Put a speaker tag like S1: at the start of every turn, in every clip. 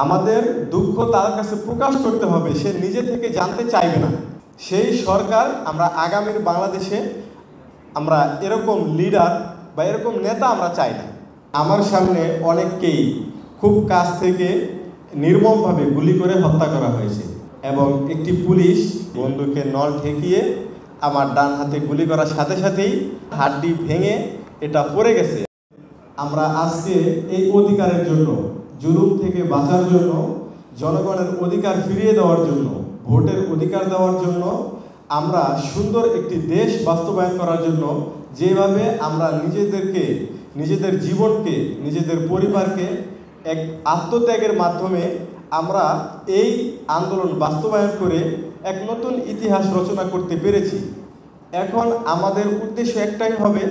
S1: আমাদের দুঃখ তার কাছে প্রকাশ করতে হবে, সে নিজে থেকে জানতে চাইবে না। সেই সরকার আমরা আগামীর বাংলাদেশে আমরা এরকম লিডার বা এরকম নেতা আমরা চাই না। আমার সামনে অনেককেই খুব কাছ থেকে নির্মমভাবে গুলি করে হত্যা করা হয়েছে এবং একটি পুলিশ বন্দুকের নল ঠেকিয়ে আমার ডান হাতে গুলি করার সাথে সাথেই হাড্ডি ভেঙে এটা পড়ে গেছে। আমরা আজকে এই অধিকারের জন্য, জুলুম থেকে বাঁচার জন্য, জনগণের অধিকার ফিরিয়ে দেওয়ার জন্য, ভোটের অধিকার দেওয়ার জন্য, আমরা সুন্দর একটি দেশ বাস্তবায়ন করার জন্য যেভাবে আমরা নিজেদের জীবনকে, নিজেদের পরিবারকে এক আত্মত্যাগের মাধ্যমে আমরা এই আন্দোলন বাস্তবায়ন করে এক নতুন ইতিহাস রচনা করতে পেরেছি। এখন আমাদের উদ্দেশ্য একটাই হবে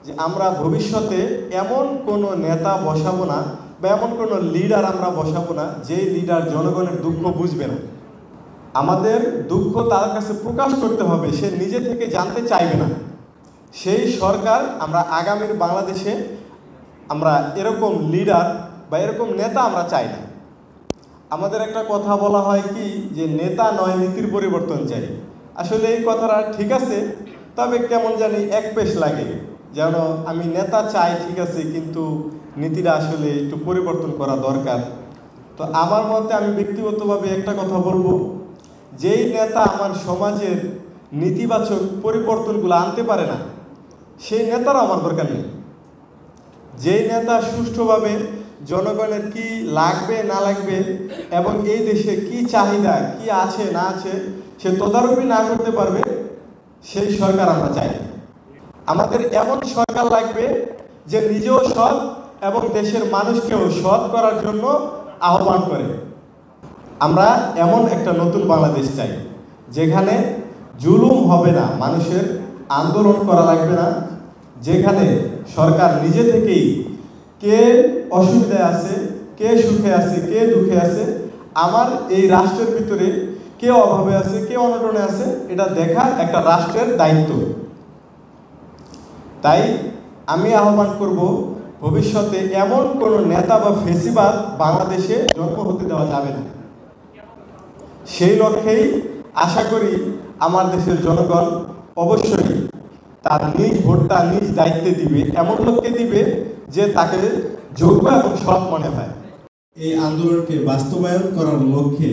S1: যে আমরা ভবিষ্যতে এমন কোনো নেতা বসাবো না বা এমন কোনো লিডার আমরা বসাবো না যে লিডার জনগণের দুঃখ বুঝবে না। আমাদের দুঃখ তার কাছে প্রকাশ করতে হবে, সে নিজে থেকে জানতে চাইবে না। সেই সরকার আমরা আগামীর বাংলাদেশে আমরা এরকম লিডার বা এরকম নেতা আমরা চাই না। আমাদের একটা কথা বলা হয় কি যে নেতা নয় নীতির পরিবর্তন চাই। আসলে এই কথাটা ঠিক আছে, তবে কেমন জানি এক পেশ লাগে, যেন আমি নেতা চাই ঠিক আছে, কিন্তু নীতিটা আসলে একটু পরিবর্তন করা দরকার। তো আমার মতে আমি ব্যক্তিগতভাবে একটা কথা বলবো, যেই নেতা আমার সমাজের নেতিবাচক পরিবর্তনগুলো আনতে পারে না সেই নেতারও আমার দরকার নেই। যেই নেতা সুষ্ঠুভাবে জনগণের কি লাগবে না লাগবে এবং এই দেশে কি চাহিদা কি আছে না আছে সে তদারকি না করতে পারবে, সেই সরকার আমরা চাই। আমাদের এমন সরকার লাগবে যে নিজেও সৎ এবং দেশের মানুষকেও সৎ করার জন্য আহ্বান করে। আমরা এমন একটা নতুন বাংলাদেশ চাই যেখানে জুলুম হবে না, মানুষের আন্দোলন করা লাগবে না, যেখানে সরকার নিজে থেকেই কে অসুবিধায় আছে, কে সুখে আছে, কে দুঃখে আছে, আমার এই রাষ্ট্রের ভিতরে কে অভাবে আছে, কে অনটনে আছে, এটা দেখা একটা রাষ্ট্রের দায়িত্ব। তাই আমি আহ্বান করব, ভবিষ্যতে এমন কোনো নেতা বা ফেসিবাদ বাংলাদেশে জন্ম হতে দেওয়া যাবে না। সেই লক্ষ্যেই আশা করি আমার দেশের জনগণ অবশ্যই তার নিজ ভোটটা নিজ দায়িত্বে দিবে, এমন লোককে দিবে যে তাকে যোগ্য এবং সৎ মনে হয়।
S2: এই আন্দোলনকে বাস্তবায়ন করার লক্ষ্যে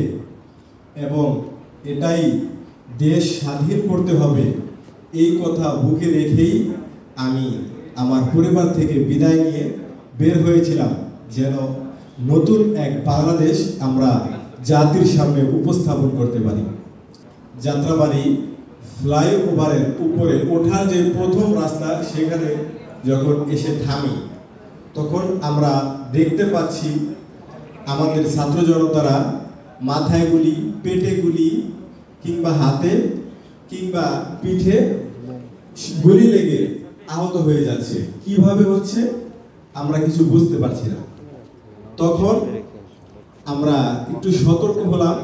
S2: এবং এটাই দেশ স্বাধীন করতে হবে এই কথা বুকে রেখেই আমি আমার পরিবার থেকে বিদায় নিয়ে বের হয়েছিলাম, যেন নতুন এক বাংলাদেশ আমরা জাতির সামনে উপস্থাপন করতে পারি। যাত্রাবাড়ি ফ্লাইওভারের উপরে ওঠার যে প্রথম রাস্তা, সেখানে যখন এসে থামি তখন আমরা দেখতে পাচ্ছি আমাদের ছাত্র জনতারা মাথায় গুলি, পেটে গুলি, কিংবা হাতে কিংবা পিঠে গুলি লেগে আহত হয়ে যাচ্ছে। কিভাবে হচ্ছে আমরা কিছু বুঝতে পারছি না। তখন আমরা একটু সতর্ক হলাম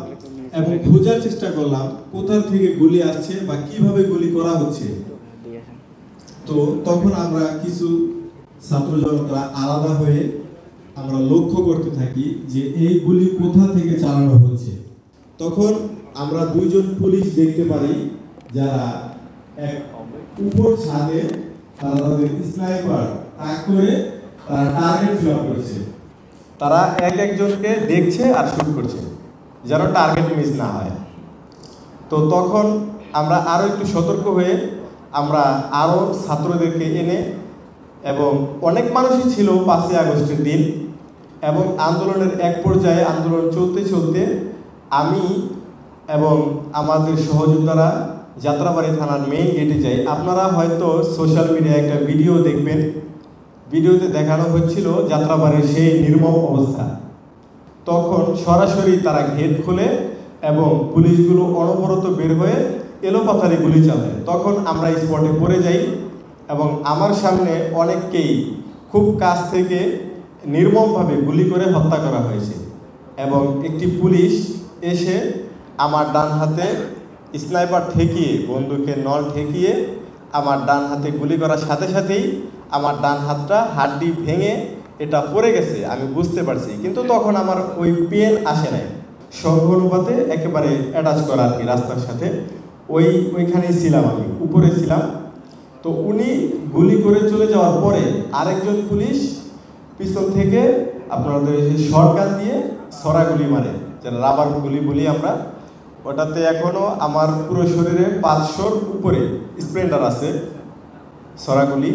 S2: এবং খোঁজার চেষ্টা করলাম কোথা থেকে গুলি আসছে বা কিভাবে গুলি করা হচ্ছে। তো তখন আমরা কিছু ছাত্র জনতা আলাদা হয়ে আমরা লক্ষ্য করতে থাকি যে এই গুলি কোথা থেকে চালানো হচ্ছে। তখন আমরা দুইজন পুলিশ দেখতে পারি যারা এক উপর ছাদে তাদের স্নাইপার তাক করে তারা টার্গেট ফিল করছে।
S1: তারা একজনকে দেখছে আর শুট করছে যেন টার্গেট মিস না হয়। তো তখন আমরা আরও একটু সতর্ক হয়ে আমরা আরও ছাত্রদেরকে এনে, এবং অনেক মানুষই ছিল 5ই আগস্টের দিন, এবং আন্দোলনের এক পর্যায়ে আন্দোলন চলতে চলতে আমি এবং আমাদের সহযোদ্ধারা যাত্রাবাড়ি থানার মেইন গেটে যাই। আপনারা হয়তো সোশ্যাল মিডিয়ায় একটা ভিডিও দেখবেন, ভিডিওতে দেখানো হচ্ছিল যাত্রাবাড়ির সেই নির্মম অবস্থা। তখন সরাসরি তারা গেট খোলে এবং পুলিশগুলো অনবরত বের হয়ে এলোপাথারি গুলি চালায়। তখন আমরা স্পটে পড়ে যাই এবং আমার সামনে অনেককেই খুব কাছ থেকে নির্মমভাবে গুলি করে হত্যা করা হয়েছে এবং একটি পুলিশ এসে আমার ডান হাতে স্নাইপার ঠেকিয়ে, বন্দুকের নল ঠেকিয়ে আমার ডান হাতে গুলি করার সাথে সাথেই আমার ডান হাতটা হাড্ডি ভেঙে এটা পড়ে গেছে আমি বুঝতে পারছি, কিন্তু তখন আমার ওই পেন আসে নাই। সঙ্গ অনুপাতে একেবারে অ্যাটাচ করা আর কি রাস্তার সাথে, ওইখানেই ছিলাম, আমি উপরে ছিলাম। তো উনি গুলি করে চলে যাওয়ার পরে আরেকজন পুলিশ পিছন থেকে আপনাদের শর্টগান দিয়ে ছড়াগুলি মারে, যেটা রাবার গুলি বলি আমরা। ওটাতে এখনও আমার পুরো শরীরে 500-র উপরে স্প্লেন্ডার আছে, ছড়াগুলি।